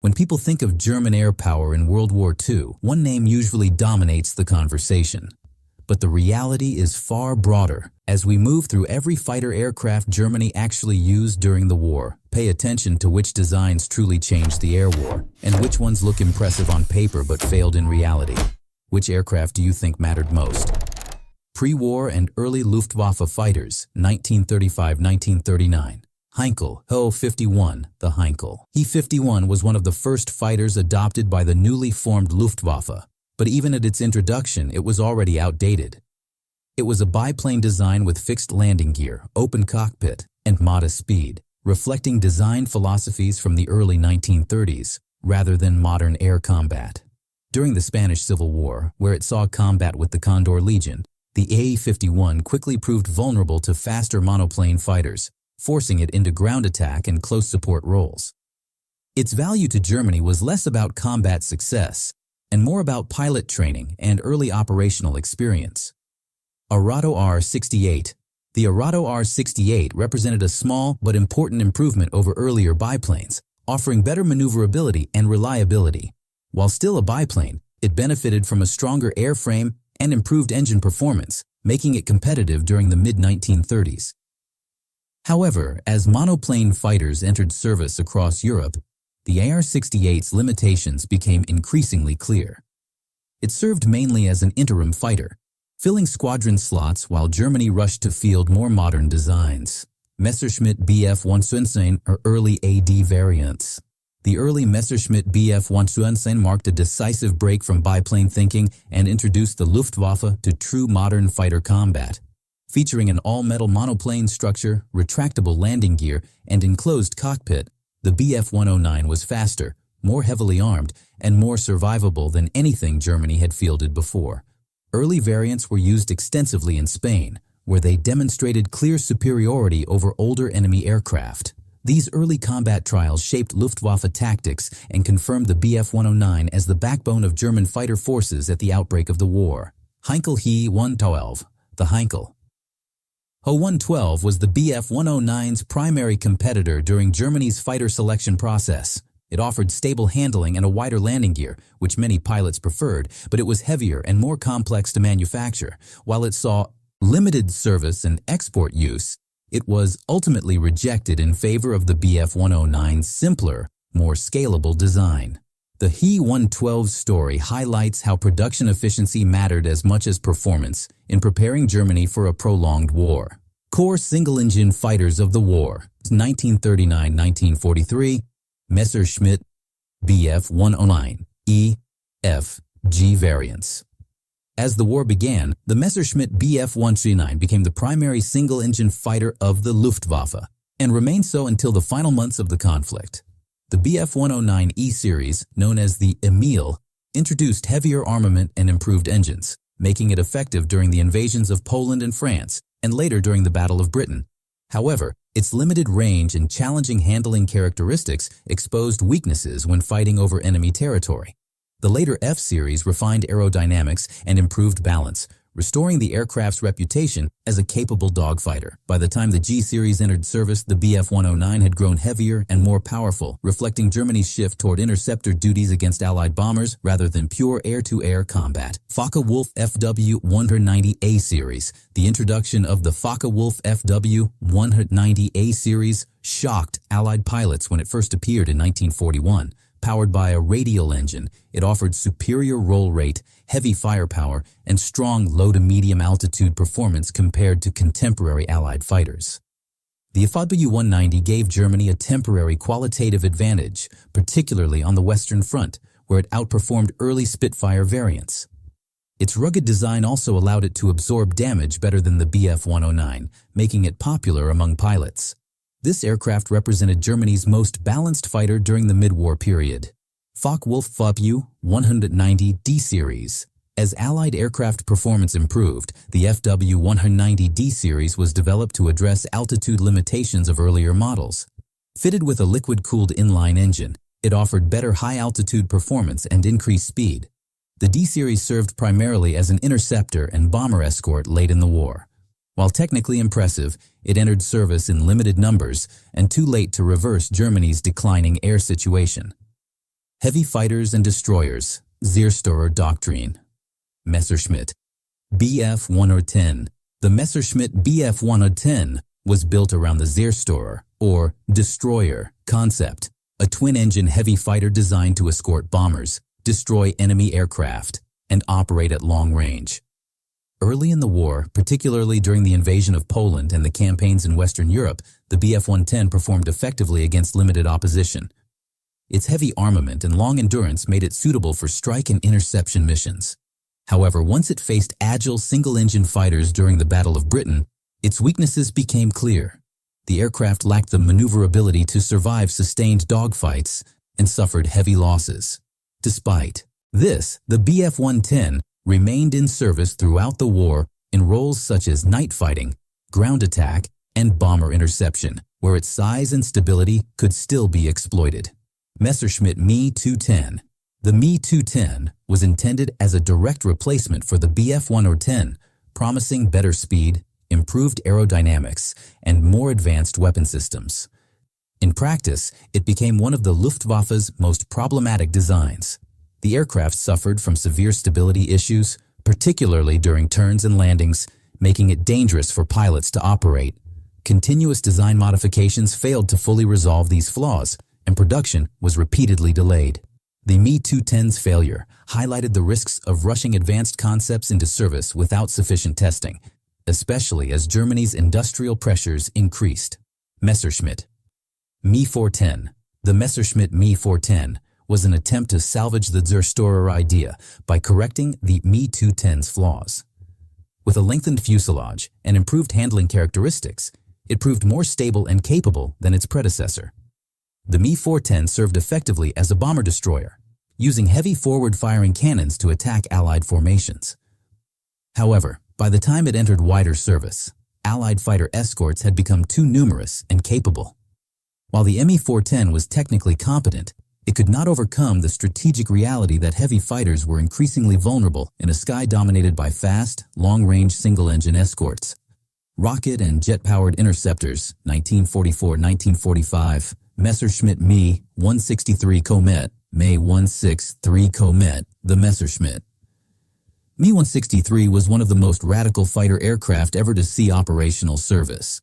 When people think of German air power in World War II, one name usually dominates the conversation. But the reality is far broader. As we move through every fighter aircraft Germany actually used during the war, pay attention to which designs truly changed the air war, and which ones look impressive on paper but failed in reality. Which aircraft do you think mattered most? Pre-war and early Luftwaffe fighters, 1935-1939. Heinkel, Ho-51, the Heinkel. He-51 was one of the first fighters adopted by the newly formed Luftwaffe, but even at its introduction, it was already outdated. It was a biplane design with fixed landing gear, open cockpit, and modest speed, reflecting design philosophies from the early 1930s, rather than modern air combat. During the Spanish Civil War, where it saw combat with the Condor Legion, the A-51 quickly proved vulnerable to faster monoplane fighters, forcing it into ground attack and close support roles. Its value to Germany was less about combat success and more about pilot training and early operational experience. Arado R-68. The Arado R-68 represented a small but important improvement over earlier biplanes, offering better maneuverability and reliability. While still a biplane, it benefited from a stronger airframe and improved engine performance, making it competitive during the mid-1930s. However, as monoplane fighters entered service across Europe, the AR-68's limitations became increasingly clear. It served mainly as an interim fighter, filling squadron slots while Germany rushed to field more modern designs. Messerschmitt Bf-117 are early AD variants. The early Messerschmitt Bf-117 marked a decisive break from biplane thinking and introduced the Luftwaffe to true modern fighter combat. Featuring an all-metal monoplane structure, retractable landing gear, and enclosed cockpit, the Bf-109 was faster, more heavily armed, and more survivable than anything Germany had fielded before. Early variants were used extensively in Spain, where they demonstrated clear superiority over older enemy aircraft. These early combat trials shaped Luftwaffe tactics and confirmed the Bf-109 as the backbone of German fighter forces at the outbreak of the war. Heinkel He-112, the Heinkel. Ho-112 was the Bf-109's primary competitor during Germany's fighter selection process. It offered stable handling and a wider landing gear, which many pilots preferred, but it was heavier and more complex to manufacture. While it saw limited service and export use, it was ultimately rejected in favor of the Bf-109's simpler, more scalable design. The He-112's story highlights how production efficiency mattered as much as performance in preparing Germany for a prolonged war. Core single-engine fighters of the war, 1939-1943, Messerschmitt Bf-109, E, F, G variants. As the war began, the Messerschmitt Bf-139 became the primary single-engine fighter of the Luftwaffe and remained so until the final months of the conflict. The Bf-109 E series, known as the Emil, introduced heavier armament and improved engines, making it effective during the invasions of Poland and France, and later during the Battle of Britain. However, its limited range and challenging handling characteristics exposed weaknesses when fighting over enemy territory. The later F series refined aerodynamics and improved balance, restoring the aircraft's reputation as a capable dogfighter. By the time the G series entered service, the Bf-109 had grown heavier and more powerful, reflecting Germany's shift toward interceptor duties against Allied bombers rather than pure air-to-air combat. Focke-Wulf FW-190A series. The introduction of the Focke-Wulf FW-190A series shocked Allied pilots when it first appeared in 1941. Powered by a radial engine, it offered superior roll rate, heavy firepower, and strong low-to-medium altitude performance compared to contemporary Allied fighters. The FW-190 gave Germany a temporary qualitative advantage, particularly on the Western Front, where it outperformed early Spitfire variants. Its rugged design also allowed it to absorb damage better than the Bf-109, making it popular among pilots. This aircraft represented Germany's most balanced fighter during the mid-war period. Focke-Wulf FW-190D series. As Allied aircraft performance improved, the FW-190D series was developed to address altitude limitations of earlier models. Fitted with a liquid-cooled inline engine, it offered better high-altitude performance and increased speed. The D series served primarily as an interceptor and bomber escort late in the war. While technically impressive, it entered service in limited numbers and too late to reverse Germany's declining air situation. Heavy fighters and destroyers, Zerstörer Doctrine. Messerschmitt. Bf-110. The Messerschmitt Bf-110 was built around the Zerstörer, or destroyer, concept, a twin-engine heavy fighter designed to escort bombers, destroy enemy aircraft, and operate at long range. Early in the war, particularly during the invasion of Poland and the campaigns in Western Europe, the Bf-110 performed effectively against limited opposition. Its heavy armament and long endurance made it suitable for strike and interception missions. However, once it faced agile single-engine fighters during the Battle of Britain, its weaknesses became clear. The aircraft lacked the maneuverability to survive sustained dogfights and suffered heavy losses. Despite this, the Bf-110 remained in service throughout the war in roles such as night fighting, ground attack, and bomber interception, where its size and stability could still be exploited. Messerschmitt Me-210. The Me-210 was intended as a direct replacement for the Bf-110, promising better speed, improved aerodynamics, and more advanced weapon systems. In practice, it became one of the Luftwaffe's most problematic designs. The aircraft suffered from severe stability issues, particularly during turns and landings, making it dangerous for pilots to operate. Continuous design modifications failed to fully resolve these flaws, and production was repeatedly delayed. The Me-210's failure highlighted the risks of rushing advanced concepts into service without sufficient testing, especially as Germany's industrial pressures increased. Messerschmitt. Me-410. The Messerschmitt Me-410 was an attempt to salvage the Zerstörer idea by correcting the Me-210's flaws. With a lengthened fuselage and improved handling characteristics, it proved more stable and capable than its predecessor. The Me-410 served effectively as a bomber destroyer, using heavy forward-firing cannons to attack Allied formations. However, by the time it entered wider service, Allied fighter escorts had become too numerous and capable. While the Me-410 was technically competent, it could not overcome the strategic reality that heavy fighters were increasingly vulnerable in a sky dominated by fast, long-range single-engine escorts. Rocket and jet-powered interceptors, 1944-1945, Messerschmitt Me-163 Comet, Me-163 Comet, the Messerschmitt. Me-163 was one of the most radical fighter aircraft ever to see operational service.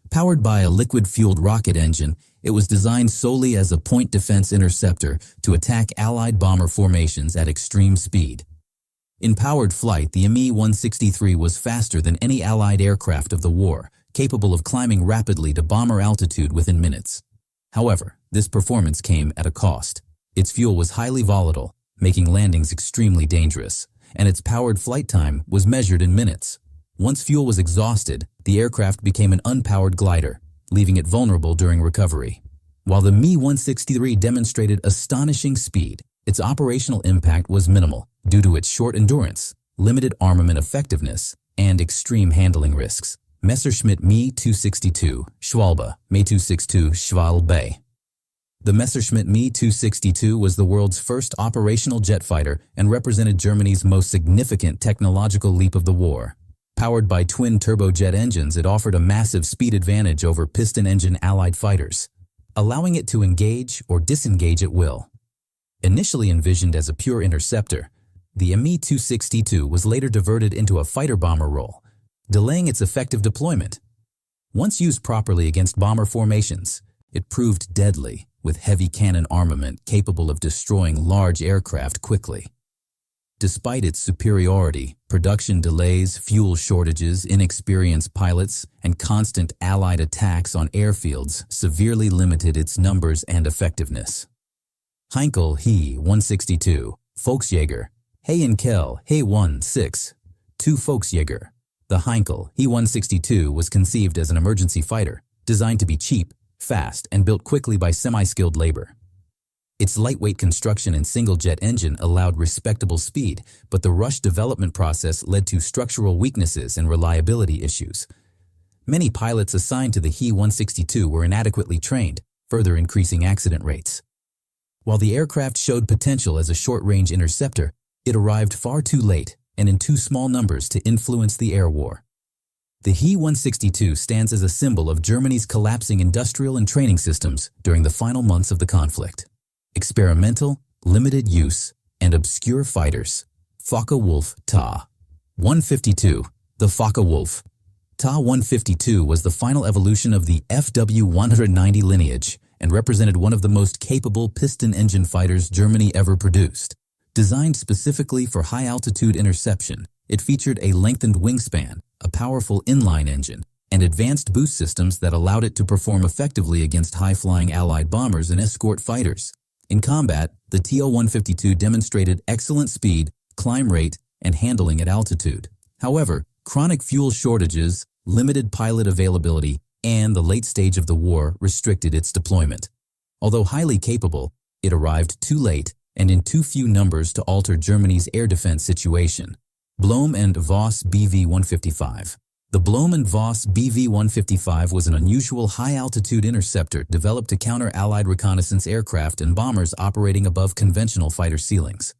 Powered by a liquid-fueled rocket engine, it was designed solely as a point defense interceptor to attack Allied bomber formations at extreme speed. In powered flight, the Me-163 was faster than any Allied aircraft of the war, capable of climbing rapidly to bomber altitude within minutes. However, this performance came at a cost. Its fuel was highly volatile, making landings extremely dangerous, and its powered flight time was measured in minutes. Once fuel was exhausted, the aircraft became an unpowered glider, leaving it vulnerable during recovery. While the Me-163 demonstrated astonishing speed, its operational impact was minimal due to its short endurance, limited armament effectiveness, and extreme handling risks. Messerschmitt Me-262, Schwalbe, Me-262 Schwalbe. The Messerschmitt Me-262 was the world's first operational jet fighter and represented Germany's most significant technological leap of the war. Powered by twin turbojet engines, it offered a massive speed advantage over piston-engine Allied fighters, allowing it to engage or disengage at will. Initially envisioned as a pure interceptor, the Me-262 was later diverted into a fighter-bomber role, delaying its effective deployment. Once used properly against bomber formations, it proved deadly, with heavy cannon armament capable of destroying large aircraft quickly. Despite its superiority, production delays, fuel shortages, inexperienced pilots, and constant Allied attacks on airfields severely limited its numbers and effectiveness. Heinkel He-162, Volksjäger, Heinkel He-162 Volksjäger. The Heinkel He-162 was conceived as an emergency fighter, designed to be cheap, fast, and built quickly by semi-skilled labor. Its lightweight construction and single-jet engine allowed respectable speed, but the rushed development process led to structural weaknesses and reliability issues. Many pilots assigned to the He-162 were inadequately trained, further increasing accident rates. While the aircraft showed potential as a short-range interceptor, it arrived far too late and in too small numbers to influence the air war. The He-162 stands as a symbol of Germany's collapsing industrial and training systems during the final months of the conflict. Experimental, limited use, and obscure fighters. Focke-Wulf Ta-152. The Focke-Wulf Ta-152 was the final evolution of the FW-190 lineage and represented one of the most capable piston-engine fighters Germany ever produced. Designed specifically for high-altitude interception, it featured a lengthened wingspan, a powerful inline engine, and advanced boost systems that allowed it to perform effectively against high-flying Allied bombers and escort fighters. In combat, the Ta-152 demonstrated excellent speed, climb rate, and handling at altitude. However, chronic fuel shortages, limited pilot availability, and the late stage of the war restricted its deployment. Although highly capable, it arrived too late and in too few numbers to alter Germany's air defense situation. Blohm and Voss BV-155. The Blohm and Voss BV-155 was an unusual high-altitude interceptor developed to counter Allied reconnaissance aircraft and bombers operating above conventional fighter ceilings.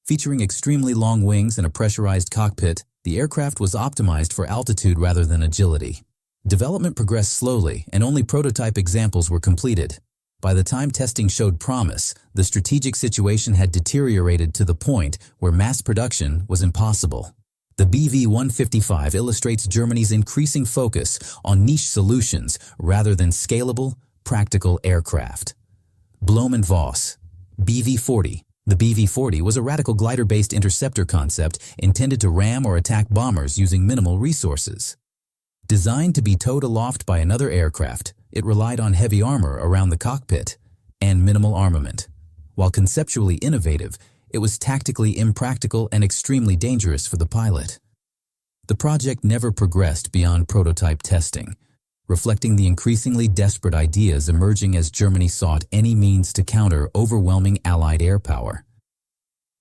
Featuring extremely long wings and a pressurized cockpit, the aircraft was optimized for altitude rather than agility. Development progressed slowly, and only prototype examples were completed. By the time testing showed promise, the strategic situation had deteriorated to the point where mass production was impossible. The BV-155 illustrates Germany's increasing focus on niche solutions rather than scalable, practical aircraft. Blohm and Voss BV-40. The BV-40 was a radical glider-based interceptor concept intended to ram or attack bombers using minimal resources. Designed to be towed aloft by another aircraft, it relied on heavy armor around the cockpit and minimal armament. While conceptually innovative, it was tactically impractical and extremely dangerous for the pilot. The project never progressed beyond prototype testing, reflecting the increasingly desperate ideas emerging as Germany sought any means to counter overwhelming Allied air power.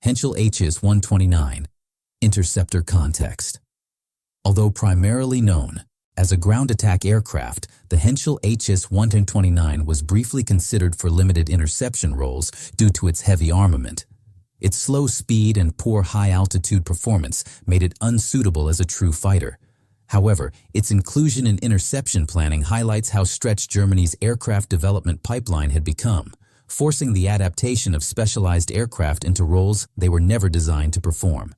Henschel HS-129. Interceptor context. Although primarily known as a ground attack aircraft, the Henschel HS-129 was briefly considered for limited interception roles due to its heavy armament. Its slow speed and poor high-altitude performance made it unsuitable as a true fighter. However, its inclusion in interception planning highlights how stretched Germany's aircraft development pipeline had become, forcing the adaptation of specialized aircraft into roles they were never designed to perform.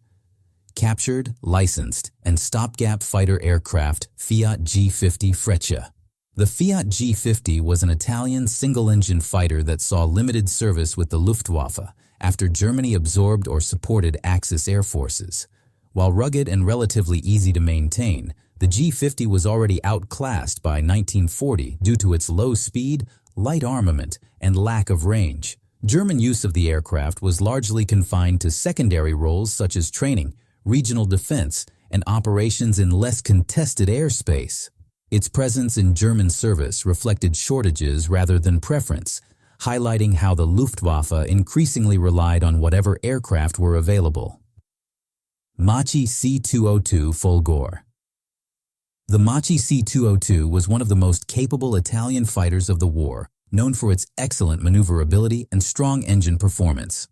Captured, licensed, and stopgap fighter aircraft Fiat G50 Freccia. The Fiat G50 was an Italian single-engine fighter that saw limited service with the Luftwaffe after Germany absorbed or supported Axis air forces. While rugged and relatively easy to maintain, the G50 was already outclassed by 1940 due to its low speed, light armament, and lack of range. German use of the aircraft was largely confined to secondary roles such as training, regional defense, and operations in less contested airspace. Its presence in German service reflected shortages rather than preference, highlighting how the Luftwaffe increasingly relied on whatever aircraft were available. Machi C-202 Folgore. The Machi C-202 was one of the most capable Italian fighters of the war, known for its excellent maneuverability and strong engine performance.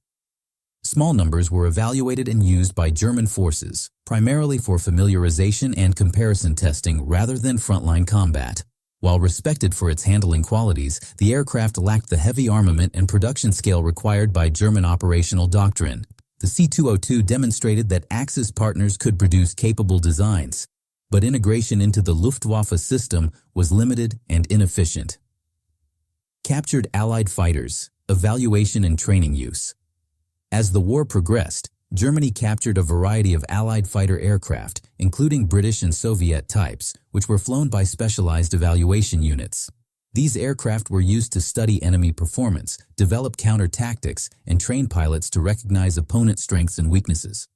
Small numbers were evaluated and used by German forces, primarily for familiarization and comparison testing rather than frontline combat. While respected for its handling qualities, the aircraft lacked the heavy armament and production scale required by German operational doctrine. The C-202 demonstrated that Axis partners could produce capable designs, but integration into the Luftwaffe system was limited and inefficient. Captured Allied fighters, evaluation and training use. As the war progressed, Germany captured a variety of Allied fighter aircraft, including British and Soviet types, which were flown by specialized evaluation units. These aircraft were used to study enemy performance, develop counter-tactics, and train pilots to recognize opponent strengths and weaknesses.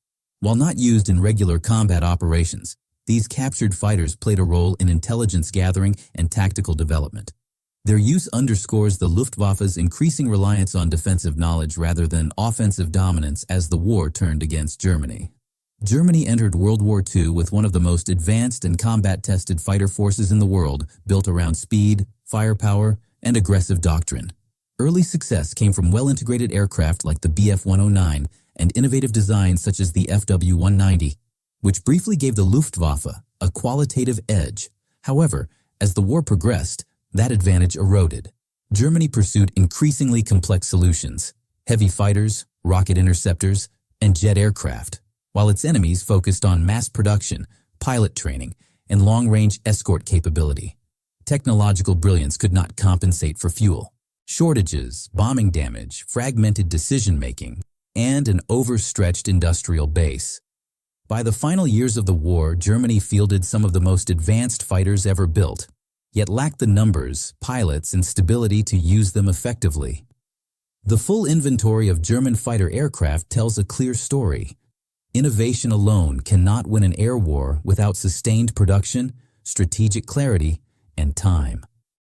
While not used in regular combat operations, these captured fighters played a role in intelligence gathering and tactical development. Their use underscores the Luftwaffe's increasing reliance on defensive knowledge rather than offensive dominance as the war turned against Germany. Germany entered World War II with one of the most advanced and combat-tested fighter forces in the world, built around speed, firepower, and aggressive doctrine. Early success came from well-integrated aircraft like the Bf-109 and innovative designs such as the FW-190, which briefly gave the Luftwaffe a qualitative edge. However, as the war progressed, that advantage eroded. Germany pursued increasingly complex solutions, heavy fighters, rocket interceptors, and jet aircraft, while its enemies focused on mass production, pilot training, and long-range escort capability. Technological brilliance could not compensate for fuel. Shortages, bombing damage, fragmented decision-making, and an overstretched industrial base. By the final years of the war, Germany fielded some of the most advanced fighters ever built, yet lacked the numbers, pilots, and stability to use them effectively. The full inventory of German fighter aircraft tells a clear story. Innovation alone cannot win an air war without sustained production, strategic clarity, and time.